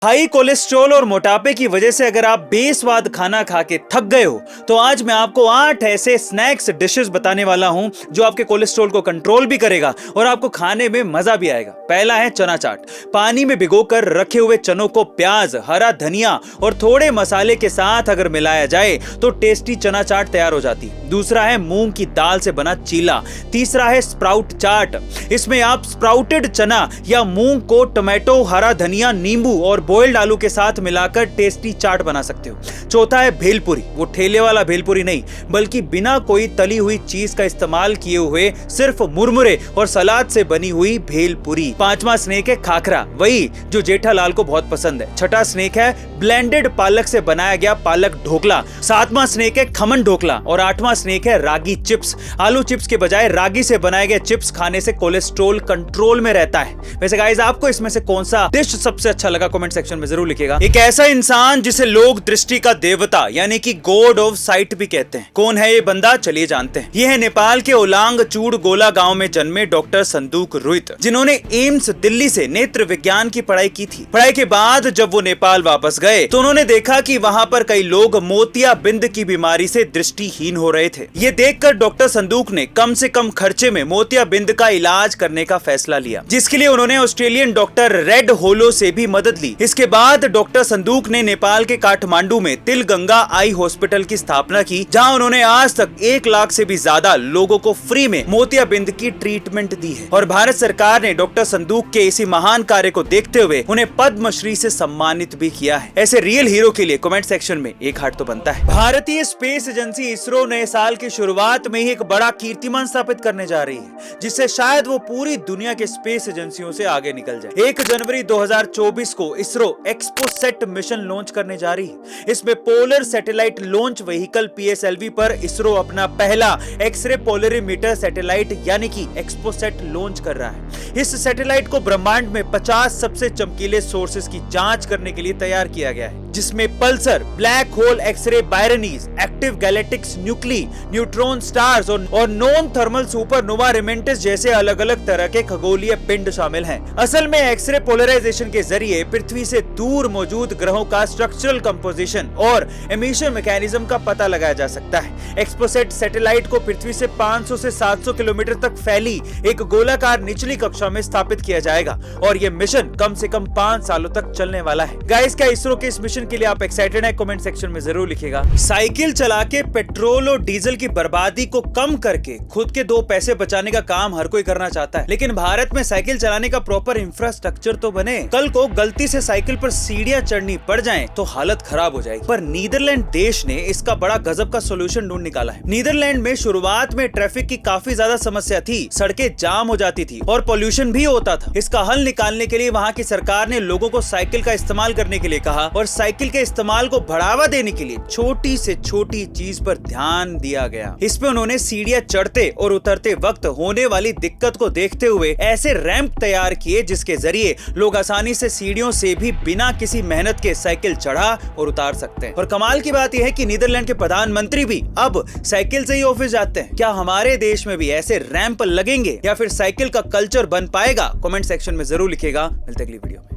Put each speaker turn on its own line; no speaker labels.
High cholesterol और मोटापे की वजह से अगर आप बेस्वाद खाना खा के थक गए हो तो आज मैं आपको 8 ऐसे स्नैक्स डिशेस बताने वाला हूं जो आपके कोलेस्ट्रॉल को कंट्रोल भी करेगा और आपको खाने में मजा भी आएगा। पहला है चना चाट। पानी में भिगोकर रखे हुए चनों को प्याज, हरा धनिया और थोड़े मसाले के साथ अगर मिलाया जाए तो टेस्टी चना चाट तैयार हो जाती है। दूसरा है मूंग की दाल से बना चीला। तीसरा है स्प्राउट चाट। इसमें आप स्प्राउटेड चना या मूंग को टमाटो, हरा धनिया, नींबू और बॉइल्ड आलू के साथ मिलाकर टेस्टी चाट बना सकते हो। चौथा है भेलपुरी। वो ठेले वाला भेलपुरी नहीं बल्कि बिना कोई तली हुई चीज का इस्तेमाल किए हुए सिर्फ मुरमुरे और सलाद से बनी हुई भेलपुरी। पांचवा स्नैक है खाखरा, वही जो जेठालाल को बहुत पसंद है। छठा स्नैक है ब्लेंडेड पालक से बनाया गया पालक ढोकला। सातवां स्नैक है खमन ढोकला और आठवां स्नैक है रागी चिप्स। आलू चिप्स के बजाय रागी से बनाए गए चिप्स खाने से कोलेस्ट्रॉल कंट्रोल में रहता है। वैसे गाइस, आपको इसमें से कौन सा डिश सबसे अच्छा लगा कमेंट सेक्शन में जरूर लिखिएगा। एक ऐसा इंसान जिसे लोग दृष्टि का देवता यानी कि गॉड ऑफ साइट भी कहते हैं। कौन है ये बंदा, चलिए जानते हैं। ये है नेपाल के ओलांग चूड़ गोला गांव में जन्मे डॉक्टर संदूक रुइत, जिन्होंने एम्स दिल्ली से नेत्र विज्ञान की पढ़ाई की थी। पढ़ाई के बाद जब वो नेपाल वापस गए तो उन्होंने देखा कि वहां पर कई लोग मोतियाबिंद की बीमारी से दृष्टिहीन हो रहे थे। ये देखकर डॉक्टर संदूक ने कम से कम खर्चे में मोतियाबिंद का इलाज करने का फैसला लिया, जिसके लिए उन्होंने ऑस्ट्रेलियन डॉक्टर रेड होलो से भी मदद ली। इसके बाद डॉक्टर संदूक ने नेपाल के काठमांडू में तिल गंगा आई हॉस्पिटल की स्थापना की, जहां उन्होंने आज तक 1 लाख से भी ज्यादा लोगों को फ्री में मोतियाबिंद की ट्रीटमेंट दी है। और भारत सरकार ने डॉक्टर संदूक के इसी महान कार्य को देखते हुए उन्हें पद्मश्री से सम्मानित भी किया है। ऐसे रियल हीरो के लिए कमेंट सेक्शन में एक हार्ट तो बनता है। भारतीय स्पेस एजेंसी इसरो नए साल की शुरुआत में ही एक बड़ा कीर्तिमान स्थापित करने जा रही है, जिससे शायद वो पूरी दुनिया के स्पेस एजेंसियों से आगे निकल जाए। 1 जनवरी 2024 को इसरो एक्सपोसेट मिशन लॉन्च करने जा रही है। इसमें polar satellite launch vehicle PSLV पर इसरो अपना पहला एक्सरे पोलरीमीटर सैटेलाइट यानी कि एक्सपोसेट लॉन्च कर रहा है। इस सैटेलाइट को ब्रह्मांड में 50 सबसे चमकीले सोर्सेस की जांच करने के लिए तैयार किया गया है, जिसमें pulsar, black hole xray binaries, active galactics nuclei, neutron stars और नॉन थर्मल सुपरनोवा रिमेंटिस जैसे अलग अलग तरह के खगोलीय पिंड शामिल हैं। असल में एक्सरे पोलराइजेशन के जरिए पृथ्वी से दूर मौजूद ग्रहों का स्ट्रक्चरल कंपोजिशन और एमिशन मैकेनिज्म का पता लगाया जा सकता है। एक्सपोसेट सैटेलाइट को पृथ्वी से 500 से 700 किलोमीटर तक फैली एक गोलाकार निचली कक्षा में स्थापित किया जाएगा और यह मिशन कम से कम 5 सालों तक चलने वाला है। गाइस, क्या इसरो के इस मिशन के लिए आप एक्साइटेड हैं? कमेंट सेक्शन में जरूर लिखिएगा। साइकिल चला के पेट्रोल और डीजल की बर्बादी को कम करके खुद के 2 पैसे बचाने का काम हर कोई करना चाहता है, लेकिन भारत में साइकिल चलाने का प्रॉपर इंफ्रास्ट्रक्चर तो बने। कल को गलती से साइकिल पर सीढ़ियां चढ़नी पड़ जाएं तो हालत खराब हो जाएगी। पर नीदरलैंड देश ने इसका बड़ा गजब का सोल्यूशन ढूंढ निकाला है। नीदरलैंड में शुरुआत में ट्रैफिक की काफी ज्यादा समस्या थी, सड़कें जाम हो जाती थी और पोल्यूशन भी होता था। इसका हल निकालने के लिए वहाँ की सरकार ने लोगों को साइकिल का इस्तेमाल करने के लिए कहा और साइकिल के इस्तेमाल को बढ़ावा देने के लिए छोटी से छोटी चीज पर ध्यान दिया गया। इसमें उन्होंने सीढ़ियां चढ़ते और उतरते वक्त होने वाली दिक्कत को देखते हुए ऐसे रैंप तैयार किए जिसके जरिए लोग आसानी से सीढ़ियों से भी बिना किसी मेहनत के साइकिल चढ़ा और उतार सकते हैं। और कमाल की बात यह है कि नीदरलैंड के प्रधानमंत्री भी अब साइकिल से ही ऑफिस जाते हैं। क्या हमारे देश में भी ऐसे रैंप लगेंगे या फिर साइकिल का कल्चर बन पाएगा? कमेंट सेक्शन में जरूर लिखिएगा। मिलते अगली वीडियो में।